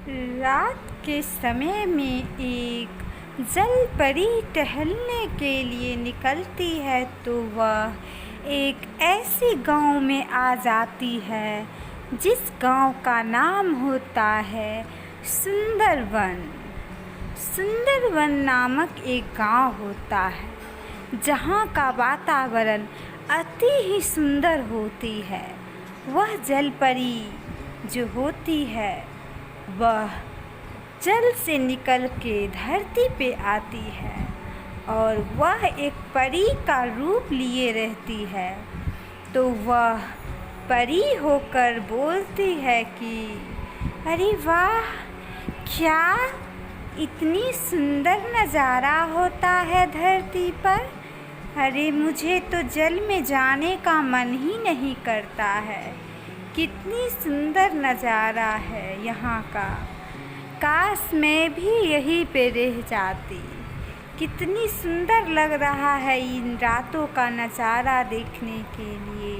रात के समय में एक जल परी टहलने के लिए निकलती है तो वह एक ऐसी गांव में आ जाती है जिस गांव का नाम होता है सुंदरवन। सुंदरवन नामक एक गांव होता है जहां का वातावरण अति ही सुंदर होती है। वह जल परी जो होती है वह जल से निकल के धरती पे आती है और वह एक परी का रूप लिए रहती है। तो वह परी होकर बोलती है कि अरे वाह, क्या इतनी सुंदर नज़ारा होता है धरती पर। अरे मुझे तो जल में जाने का मन ही नहीं करता है। कितनी सुंदर नज़ारा है यहाँ का। काश मैं भी यहीं पे रह जाती। कितनी सुंदर लग रहा है इन रातों का नज़ारा देखने के लिए।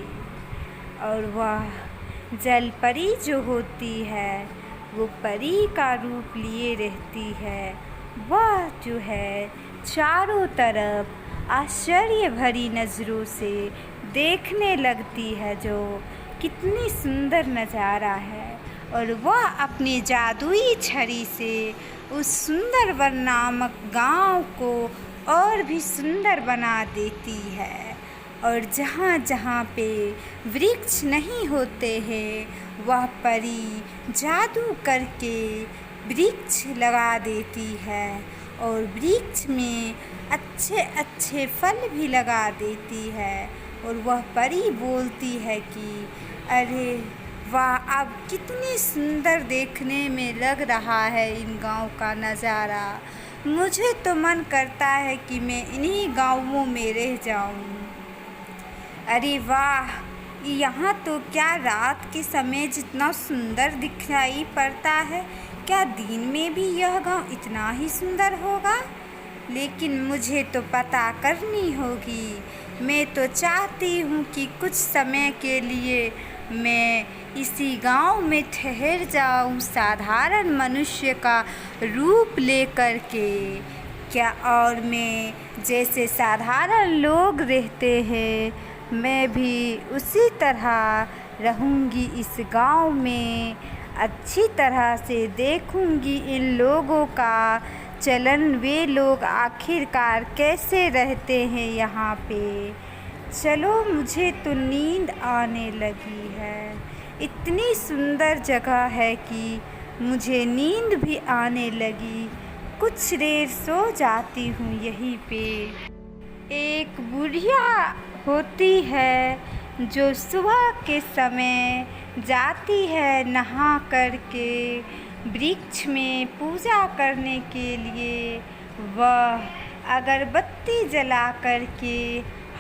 और वह जल परी जो होती है वो परी का रूप लिए रहती है। वह जो है चारों तरफ आश्चर्य भरी नज़रों से देखने लगती है जो कितनी सुंदर नज़ारा है। और वह अपनी जादुई छड़ी से उस सुंदरवन नामक गांव को और भी सुंदर बना देती है। और जहाँ जहाँ पे वृक्ष नहीं होते हैं वह परी जादू करके वृक्ष लगा देती है और वृक्ष में अच्छे अच्छे फल भी लगा देती है। और वह परी बोलती है कि अरे वाह, अब कितनी सुंदर देखने में लग रहा है इन गांव का नज़ारा। मुझे तो मन करता है कि मैं इन्हीं गांवों में रह जाऊं। अरे वाह, यहाँ तो क्या रात के समय जितना सुंदर दिखाई पड़ता है, क्या दिन में भी यह गांव इतना ही सुंदर होगा। लेकिन मुझे तो पता करनी होगी। मैं तो चाहती हूँ कि कुछ समय के लिए मैं इसी गांव में ठहर जाऊं, साधारण मनुष्य का रूप लेकर के। क्या और मैं जैसे साधारण लोग रहते हैं मैं भी उसी तरह रहूंगी इस गांव में। अच्छी तरह से देखूंगी इन लोगों का चलन, वे लोग आखिरकार कैसे रहते हैं यहाँ पे। चलो, मुझे तो नींद आने लगी है। इतनी सुंदर जगह है कि मुझे नींद भी आने लगी। कुछ देर सो जाती हूँ यहीं पे। एक बुढ़िया होती है जो सुबह के समय जाती है नहा करके वृक्ष में पूजा करने के लिए। वह अगरबत्ती जला करके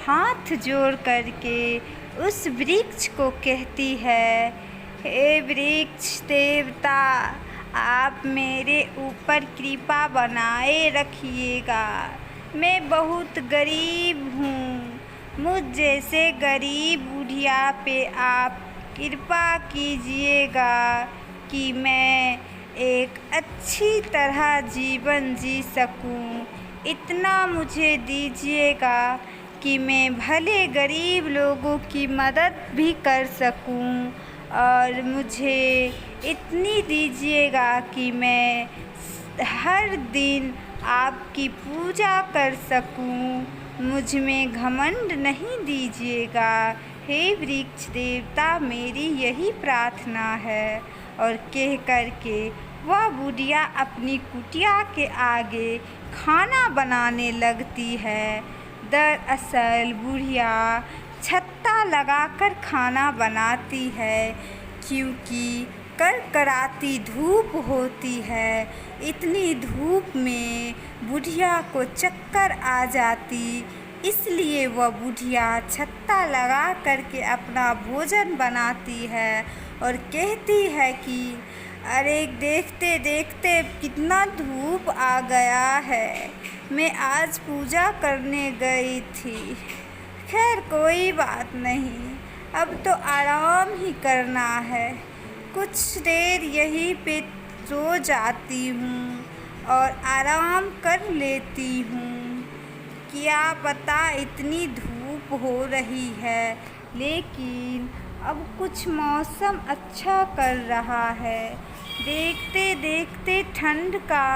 हाथ जोड़ करके उस वृक्ष को कहती है, हे वृक्ष देवता, आप मेरे ऊपर कृपा बनाए रखिएगा। मैं बहुत गरीब हूँ। मुझ जैसे गरीब बुढ़िया पे आप कृपा कीजिएगा कि मैं एक अच्छी तरह जीवन जी सकूं। इतना मुझे दीजिएगा कि मैं भले गरीब लोगों की मदद भी कर सकूं। और मुझे इतनी दीजिएगा कि मैं हर दिन आपकी पूजा कर सकूं। मुझ में घमंड नहीं दीजिएगा। हे वृक्ष देवता, मेरी यही प्रार्थना है। और कह कर के वह बुढ़िया अपनी कुटिया के आगे खाना बनाने लगती है। दरअसल बुढ़िया छत्ता लगाकर खाना बनाती है क्योंकि कड़कड़ाती धूप होती है। इतनी धूप में बुढ़िया को चक्कर आ जाती, इसलिए वह बुढ़िया छत्ता लगा करके अपना भोजन बनाती है और कहती है कि अरे देखते देखते कितना धूप आ गया है। मैं आज पूजा करने गई थी। खैर कोई बात नहीं, अब तो आराम ही करना है। कुछ देर यहीं पे सो जाती हूँ और आराम कर लेती हूँ। क्या पता इतनी धूप हो रही है, लेकिन अब कुछ मौसम अच्छा कर रहा है। देखते देखते ठंड का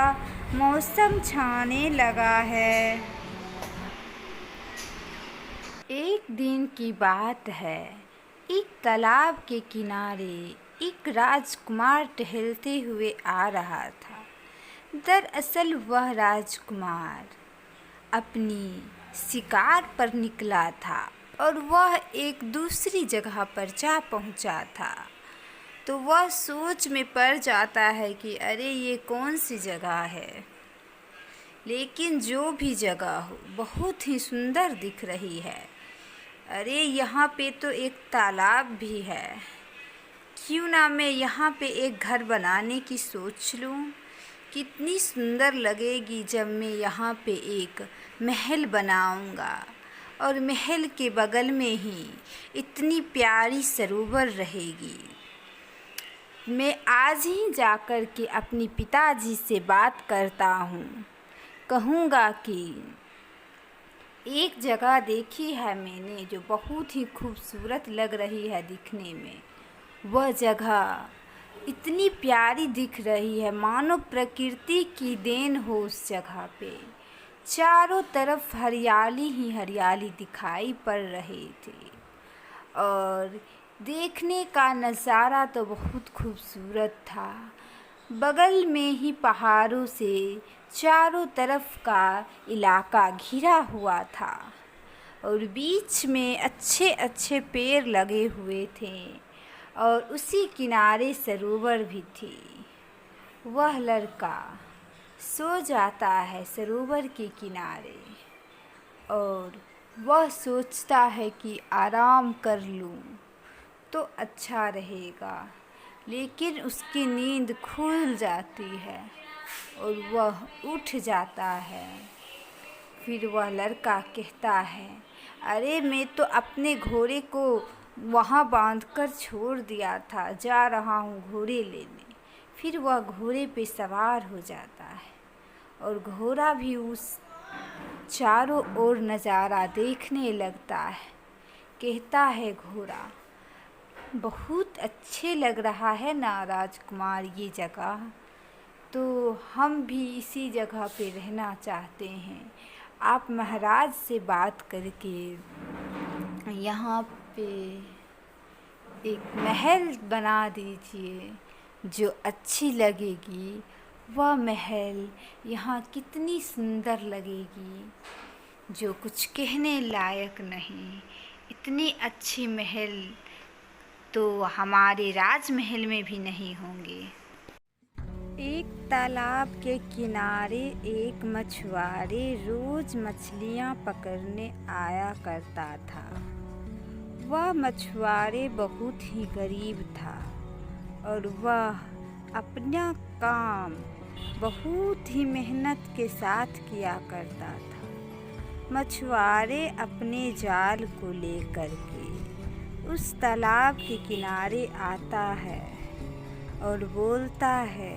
मौसम छाने लगा है। एक दिन की बात है, एक तालाब के किनारे एक राजकुमार टहलते हुए आ रहा था। दरअसल वह राजकुमार अपनी शिकार पर निकला था और वह एक दूसरी जगह पर जा पहुंचा था। तो वह सोच में पड़ जाता है कि अरे ये कौन सी जगह है, लेकिन जो भी जगह हो बहुत ही सुंदर दिख रही है। अरे यहाँ पे तो एक तालाब भी है, क्यों ना मैं यहाँ पे एक घर बनाने की सोच लूँ। कितनी सुंदर लगेगी जब मैं यहाँ पे एक महल बनाऊँगा और महल के बगल में ही इतनी प्यारी सरोवर रहेगी। मैं आज ही जाकर के अपने पिताजी से बात करता हूँ, कहूँगा कि एक जगह देखी है मैंने जो बहुत ही खूबसूरत लग रही है दिखने में। वह जगह इतनी प्यारी दिख रही है, मानो प्रकृति की देन हो उस जगह पे। चारों तरफ हरियाली ही हरियाली दिखाई पड़ रही थी और देखने का नज़ारा तो बहुत खूबसूरत था। बगल में ही पहाड़ों से चारों तरफ का इलाका घिरा हुआ था और बीच में अच्छे अच्छे पेड़ लगे हुए थे और उसी किनारे सरोवर भी थी। वह लड़का सो जाता है सरोवर के किनारे और वह सोचता है कि आराम कर लूं तो अच्छा रहेगा, लेकिन उसकी नींद खुल जाती है और वह उठ जाता है। फिर वह लड़का कहता है, अरे मैं तो अपने घोड़े को वहाँ बांधकर छोड़ दिया था, जा रहा हूँ घोड़े लेने। फिर वह घोड़े पे सवार हो जाता है और घोड़ा भी उस चारों ओर नज़ारा देखने लगता है। कहता है घोड़ा, बहुत अच्छे लग रहा है ना राजकुमार ये जगह, तो हम भी इसी जगह पे रहना चाहते हैं। आप महाराज से बात करके यहाँ पे एक महल बना दीजिए जो अच्छी लगेगी। वह महल यहाँ कितनी सुंदर लगेगी जो कुछ कहने लायक नहीं। इतनी अच्छी महल तो हमारे राजमहल में भी नहीं होंगे। एक तालाब के किनारे एक मछुआरे रोज मछलियाँ पकड़ने आया करता था। वह मछुआरे बहुत ही गरीब था और वह अपना काम बहुत ही मेहनत के साथ किया करता था। मछुआरे अपने जाल को लेकर के उस तालाब के किनारे आता है और बोलता है,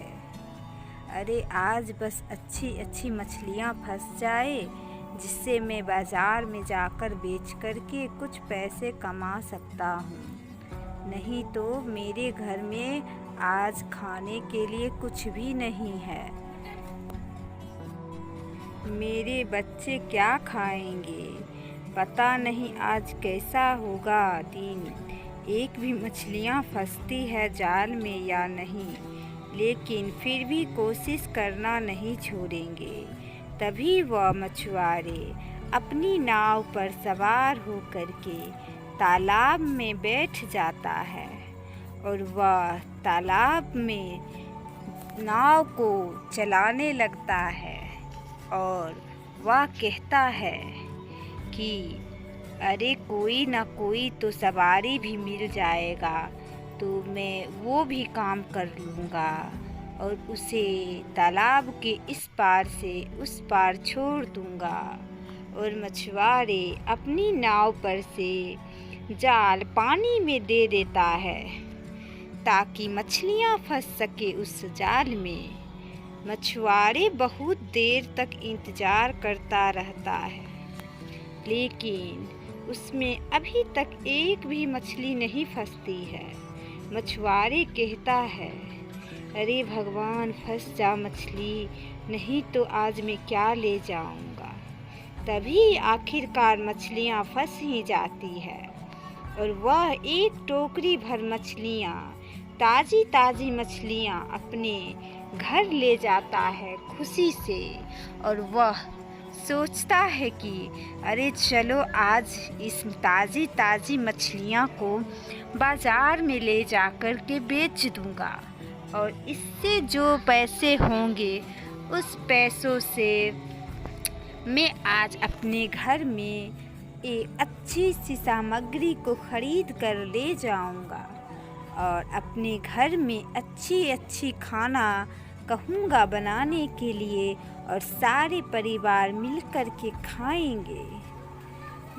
अरे आज बस अच्छी अच्छी मछलियाँ फंस जाए जिससे मैं बाज़ार में जाकर बेच कर के कुछ पैसे कमा सकता हूँ, नहीं तो मेरे घर में आज खाने के लिए कुछ भी नहीं है। मेरे बच्चे क्या खाएंगे, पता नहीं आज कैसा होगा दिन। एक भी मछलियाँ फंसती है जाल में या नहीं, लेकिन फिर भी कोशिश करना नहीं छोड़ेंगे। तभी वह मछुआरे अपनी नाव पर सवार होकर के तालाब में बैठ जाता है और वह तालाब में नाव को चलाने लगता है और वह कहता है कि अरे कोई ना कोई तो सवारी भी मिल जाएगा तो मैं वो भी काम कर लूँगा और उसे तालाब के इस पार से उस पार छोड़ दूँगा। और मछुआरे अपनी नाव पर से जाल पानी में दे देता है। ताकि मछलियाँ फंस सके उस जाल में। मछुआरे बहुत देर तक इंतज़ार करता रहता है, लेकिन उसमें अभी तक एक भी मछली नहीं फंसती है। मछुआरे कहता है, अरे भगवान, फंस जा मछली, नहीं तो आज मैं क्या ले जाऊंगा। तभी आखिरकार मछलियाँ फंस ही जाती है और वह एक टोकरी भर मछलियाँ, ताज़ी ताज़ी मछलियाँ अपने घर ले जाता है खुशी से। और वह सोचता है कि अरे चलो आज इस ताज़ी ताज़ी मछलियाँ को बाज़ार में ले जाकर के बेच दूँगा और इससे जो पैसे होंगे उस पैसों से मैं आज अपने घर में एक अच्छी सी सामग्री को ख़रीद कर ले जाऊंगा और अपने घर में अच्छी अच्छी खाना कहूँगा बनाने के लिए और सारे परिवार मिलकर के खाएंगे।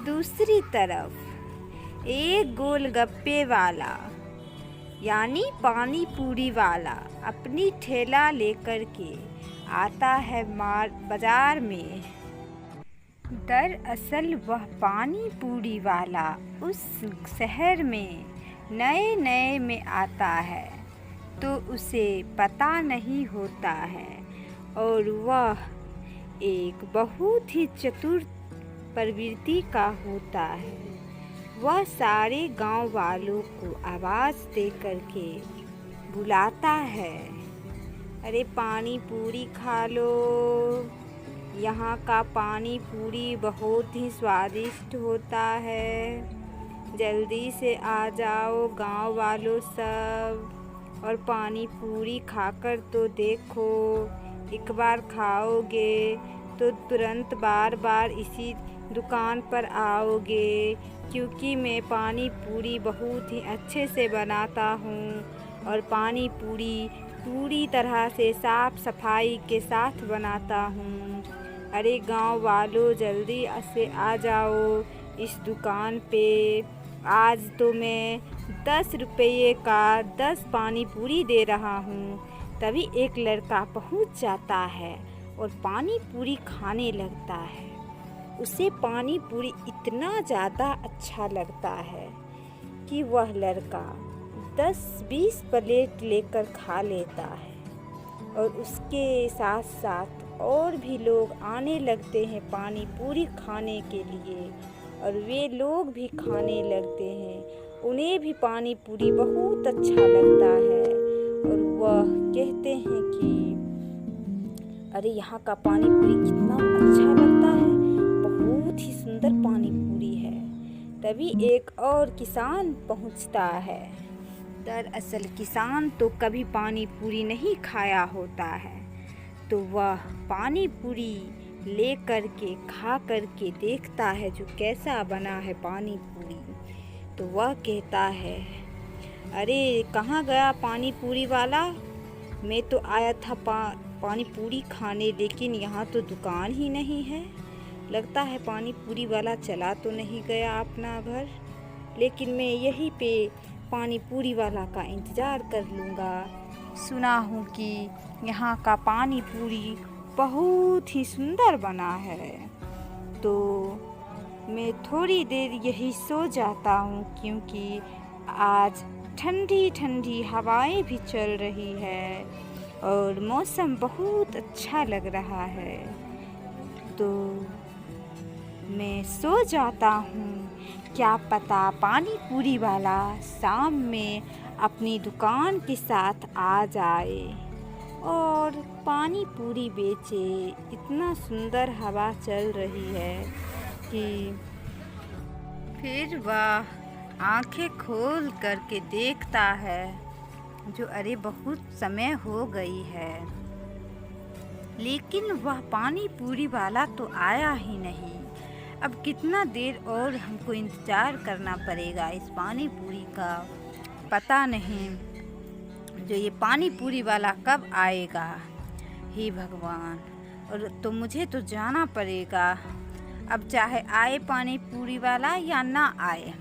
दूसरी तरफ एक गोलगप्पे वाला यानी पानी पूरी वाला अपनी ठेला लेकर के आता है बाज़ार में। दरअसल वह पानी पूरी वाला उस शहर में नए में आता है, तो उसे पता नहीं होता है और वह एक बहुत ही चतुर प्रवृत्ति का होता है। वह सारे गांव वालों को आवाज़ दे करके बुलाता है, अरे पानी पूरी खा लो, यहाँ का पानी पूरी बहुत ही स्वादिष्ट होता है, जल्दी से आ जाओ गांव वालों सब और पानी पूरी खाकर तो देखो। एक बार खाओगे तो तुरंत बार बार इसी दुकान पर आओगे, क्योंकि मैं पानी पूरी बहुत ही अच्छे से बनाता हूँ और पानी पूरी पूरी तरह से साफ़ सफाई के साथ बनाता हूँ। अरे गांव वालों, जल्दी से आ जाओ इस दुकान पे, आज तो मैं 10 रुपये का 10 पानी पूरी दे रहा हूँ। तभी एक लड़का पहुँच जाता है और पानी पूरी खाने लगता है। उसे पानी पूरी इतना ज़्यादा अच्छा लगता है कि वह लड़का 10-20 प्लेट लेकर खा लेता है और उसके साथ साथ और भी लोग आने लगते हैं पानी पूरी खाने के लिए और वे लोग भी खाने लगते हैं। उन्हें भी पानी पूरी बहुत अच्छा लगता है और वह कहते हैं कि अरे यहाँ का पानी पूरी कितना अच्छा लगता है, बहुत ही सुंदर पानी पूरी है। तभी एक और किसान पहुँचता है। दरअसल किसान तो कभी पानी पूरी नहीं खाया होता है, तो वह पानी पूरी ले कर के खा कर के देखता है जो कैसा बना है पानी पूरी। तो वह कहता है, अरे कहाँ गया पानी पूरी वाला, मैं तो आया था पानी पूरी खाने, लेकिन यहाँ तो दुकान ही नहीं है। लगता है पानी पूरी वाला चला तो नहीं गया अपना घर, लेकिन मैं यहीं पे पानी पूरी वाला का इंतज़ार कर लूँगा। सुना हूँ कि यहाँ का पानी पूरी बहुत ही सुंदर बना है, तो मैं थोड़ी देर यही सो जाता हूँ, क्योंकि आज ठंडी ठंडी हवाएं भी चल रही है और मौसम बहुत अच्छा लग रहा है, तो मैं सो जाता हूँ। क्या पता पानी पूरी वाला शाम में अपनी दुकान के साथ आ जाए और पानी पूरी बेचे। इतना सुंदर हवा चल रही है कि फिर वह आंखें खोल करके देखता है जो अरे बहुत समय हो गई है, लेकिन वह पानी पूरी वाला तो आया ही नहीं। अब कितना देर और हमको इंतज़ार करना पड़ेगा इस पानी पूरी का, पता नहीं जो ये पानी पूरी वाला कब आएगा। हे भगवान, और तो मुझे तो जाना पड़ेगा, अब चाहे आए पानी पूरी वाला या ना आए,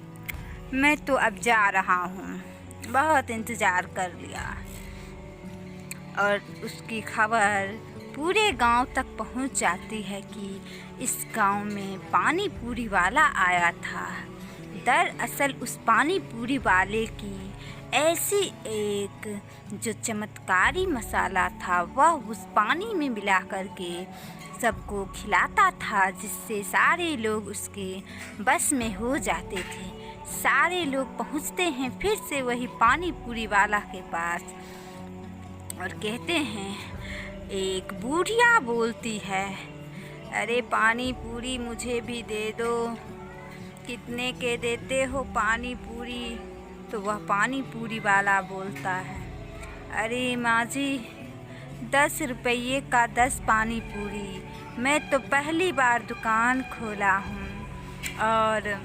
मैं तो अब जा रहा हूँ। बहुत इंतज़ार कर लिया और उसकी खबर पूरे गांव तक पहुंच जाती है कि इस गांव में पानी पूरी वाला आया था। दरअसल उस पानी पूरी वाले की ऐसी एक जो चमत्कारी मसाला था वह उस पानी में मिला करके सबको खिलाता था, जिससे सारे लोग उसके बस में हो जाते थे। सारे लोग पहुंचते हैं फिर से वही पानी पूरी वाला के पास और कहते हैं, एक बुढ़िया बोलती है, अरे पानी पूरी मुझे भी दे दो, कितने के देते हो पानी पूरी? तो वह पानी पूरी वाला बोलता है, अरे माँ जी 10 रुपये का 10 पानी पूरी, मैं तो पहली बार दुकान खोला हूँ और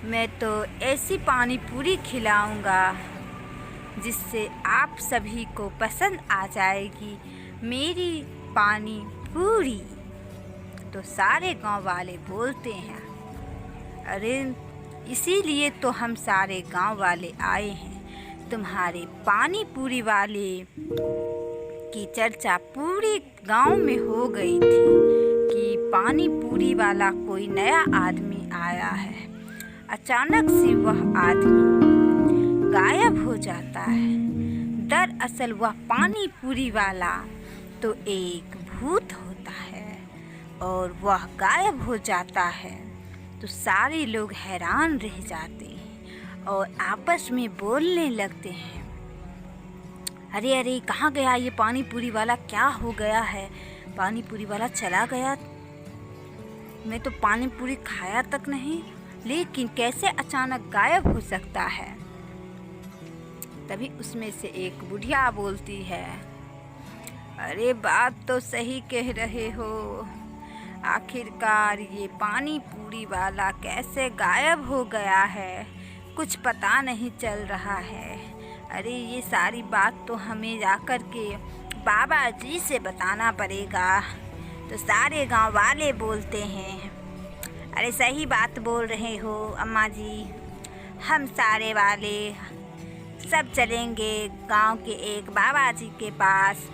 मैं तो ऐसी पानी पूरी खिलाऊँगा जिससे आप सभी को पसंद आ जाएगी मेरी पानी पूरी। तो सारे गांव वाले बोलते हैं, अरे इसीलिए तो हम सारे गांव वाले आए हैं, तुम्हारे पानी पूरी वाले की चर्चा पूरे गांव में हो गई थी कि पानी पूरी वाला कोई नया आदमी आया है। अचानक से वह आदमी गायब हो जाता है। दरअसल वह पानी पूरी वाला तो एक भूत होता है और वह गायब हो जाता है। तो सारे लोग हैरान रह जाते हैं और आपस में बोलने लगते हैं, अरे अरे कहाँ गया ये पानी पूरी वाला, क्या हो गया है? पानी पूरी वाला चला गया, मैं तो पानी पूरी खाया तक नहीं, लेकिन कैसे अचानक गायब हो सकता है? तभी उसमें से एक बुढ़िया बोलती है, अरे बात तो सही कह रहे हो, आखिरकार ये पानी पूरी वाला कैसे गायब हो गया है, कुछ पता नहीं चल रहा है। अरे ये सारी बात तो हमें जाकर के बाबा जी से बताना पड़ेगा। तो सारे गांव वाले बोलते हैं, अरे सही बात बोल रहे हो अम्मा जी, हम सारे वाले सब चलेंगे गांव के एक बाबा जी के पास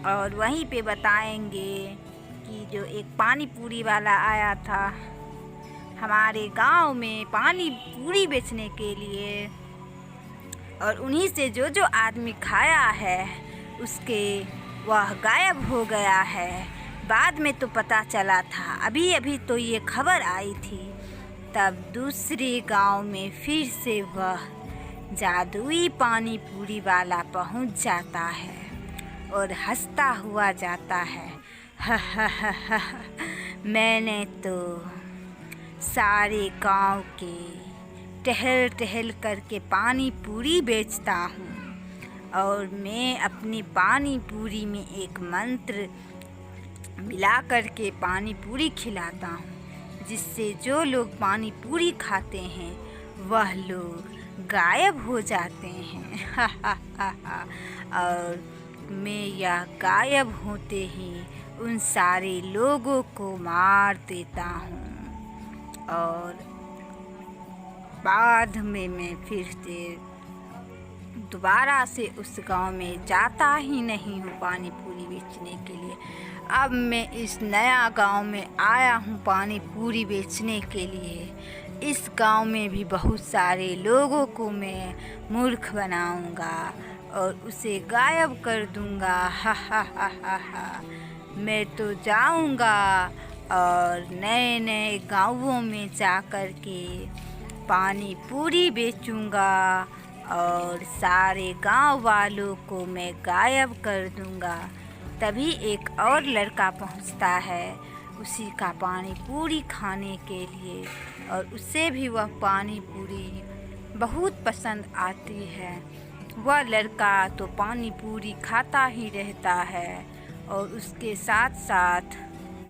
और वहीं पे बताएंगे कि जो एक पानी पूरी वाला आया था हमारे गांव में पानी पूरी बेचने के लिए, और उन्हीं से जो जो आदमी खाया है उसके वह गायब हो गया है। बाद में तो पता चला था, अभी अभी तो ये खबर आई थी। तब दूसरे गांव में फिर से वह जादुई पानी पूरी वाला पहुंच जाता है और हंसता हुआ जाता है, हा हा हा हा, मैंने तो सारे गांव के टहल टहल करके पानी पूरी बेचता हूँ और मैं अपनी पानी पूरी में एक मंत्र मिला करके पानी पूरी खिलाता हूँ, जिससे जो लोग पानी पूरी खाते हैं वह लोग गायब हो जाते हैं। हा हा हा हा। और मैं यह गायब होते ही उन सारे लोगों को मार देता हूँ और बाद में मैं फिर से दोबारा से उस गांव में जाता ही नहीं हूँ पानी पूरी बेचने के लिए। अब मैं इस नया गांव में आया हूँ पानी पूरी बेचने के लिए। इस गांव में भी बहुत सारे लोगों को मैं मूर्ख बनाऊंगा और उसे गायब कर दूंगा। हा हा हा हा हा। मैं तो जाऊंगा और नए नए गांवों में जा कर के पानी पूरी बेचूंगा और सारे गांव वालों को मैं गायब कर दूंगा। तभी एक और लड़का पहुंचता है उसी का पानी पूरी खाने के लिए और उसे भी वह पानी पूरी बहुत पसंद आती है। वह लड़का तो पानी पूरी खाता ही रहता है और उसके साथ साथ